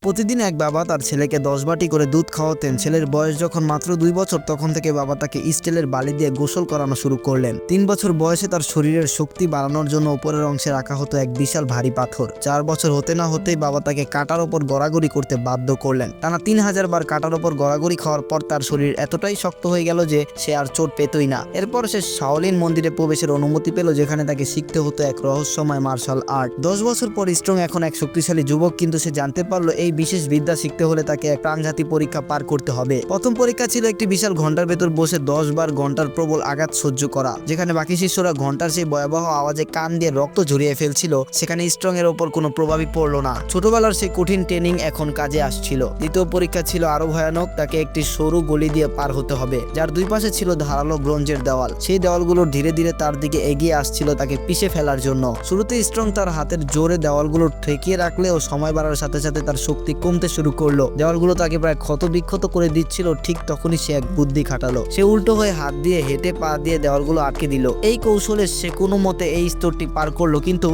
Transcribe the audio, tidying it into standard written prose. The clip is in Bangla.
প্রতিদিন এক বাবা তার ছেলেকে 10 বাটি করে দুধ খাওয়াতেন। ছেলের বয়স যখন মাত্র 2 বছর তখন থেকে বাবা তাকে স্টিলের বালি দিয়ে গোসল করানো শুরু করলেন। 3 বছর বয়সে তার শরীরের শক্তি বাড়ানোর জন্য উপরের অংশে রাখা হতো এক বিশাল ভারী পাথর। 4 বছর হতে না হতেই বাবা তাকে কাঁটার ওপর গড়াগড়ি করতে বাধ্য করলেন। টানা 3000 বার কাঁটার ওপর গড়াগড়ি খাওয়ার পর তার শরীর এতটাই শক্ত হয়ে গেল যে সে আর চোট পেতই না। এরপর সে শাওলিন মন্দিরে প্রবেশের অনুমতি পেল, যেখানে তাকে শিখতে হতো এক রহস্যময় মার্শাল আর্ট। 10 বছর পর স্ট্রং এখন এক শক্তিশালী যুবক, কিন্তু সে জানতে পারলো এই বিশেষ বিদ্যা শিখতে হলে তাকে এক প্রাণঘাতী পরীক্ষা পার করতে হবে। প্রথম পরীক্ষা ছিল একটি বিশাল ঘন্টার ভেতর বসে 10 বার ঘন্টার প্রবল আঘাত সহ্য করা। যেখানে বাকি শিষ্যরা ঘন্টার সেই ভয়াবহ আওয়াজে কান দিয়ে রক্ত ঝরিয়ে ফেলছিল, সেখানে স্ট্রং এর ওপর কোনো প্রভাবই পড়লো না। ছোটবেলার সেই কঠিন ট্রেনিং এখন কাজে আসছিল। দ্বিতীয় পরীক্ষা ছিল আরো ভয়ানক। তাকে একটি সরু গলি দিয়ে পার হতে হবে, যার দুই পাশে ছিল ধারালো ব্রোঞ্জের দেওয়াল। সেই দেওয়ালগুলো ধীরে ধীরে তার দিকে এগিয়ে আসছিল তাকে পিষে ফেলার জন্য। শুরুতে স্ট্রং তার হাতের জোরে দেওয়ালগুলো ঠেকিয়ে রাখলেও সময় বাড়ার সাথে সাথে তার শক্তি কমতে শুরু করলো। দেওয়ালগুলো তাকে প্রায় ক্ষত বিক্ষত করে দিচ্ছিল। ঠিক তখনই সে এক বুদ্ধি খাটালো। সে উল্টো হয়ে হাত দিয়ে হেঁটে পা দিয়ে দেওয়ালগুলো আটকে দিল। এই কৌশলে সে কোনো মতে এই স্তরটি পার করলো, কিন্তু